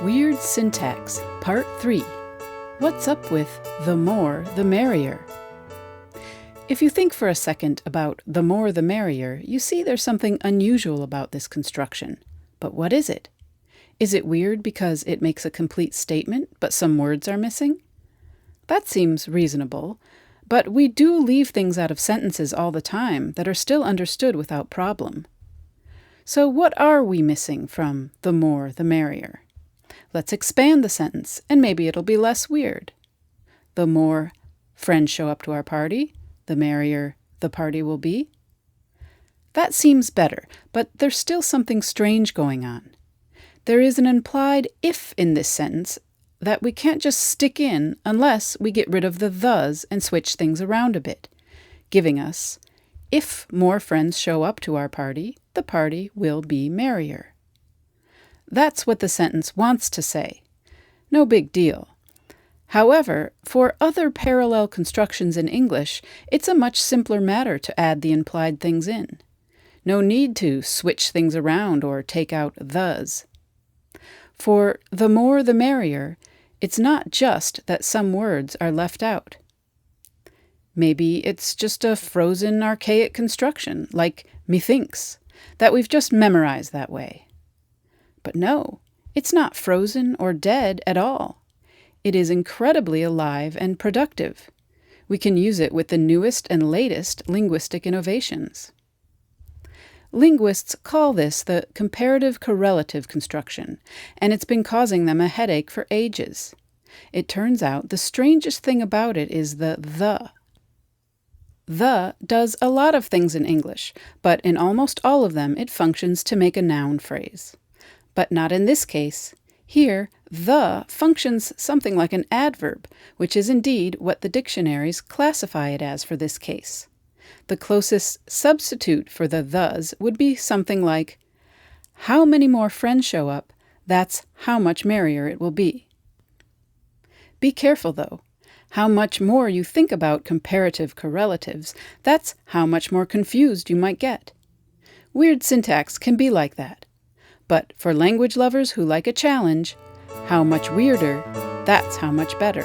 Weird Syntax, Part 3. What's up with the more the merrier? If you think for a second about the more the merrier, you see there's something unusual about this construction. But what is it? Is it weird because it makes a complete statement, but some words are missing? That seems reasonable, but we do leave things out of sentences all the time that are still understood without problem. So what are we missing from the more the merrier? Let's expand the sentence, and maybe it'll be less weird. The more friends show up to our party, the merrier the party will be. That seems better, but there's still something strange going on. There is an implied if in this sentence that we can't just stick in unless we get rid of the thes and switch things around a bit, giving us, if more friends show up to our party, the party will be merrier. That's what the sentence wants to say. No big deal. However, for other parallel constructions in English, it's a much simpler matter to add the implied things in. No need to switch things around or take out thes. For the more the merrier, it's not just that some words are left out. Maybe it's just a frozen, archaic construction, like methinks, that we've just memorized that way. But no, it's not frozen or dead at all. It is incredibly alive and productive. We can use it with the newest and latest linguistic innovations. Linguists call this the comparative correlative construction, and it's been causing them a headache for ages. It turns out the strangest thing about it is the. The does a lot of things in English, but in almost all of them it functions to make a noun phrase. But not in this case. Here, the functions something like an adverb, which is indeed what the dictionaries classify it as for this case. The closest substitute for the thes would be something like, how many more friends show up, that's how much merrier it will be. Be careful, though. How much more you think about comparative correlatives, that's how much more confused you might get. Weird syntax can be like that. But for language lovers who like a challenge, how much weirder, that's how much better.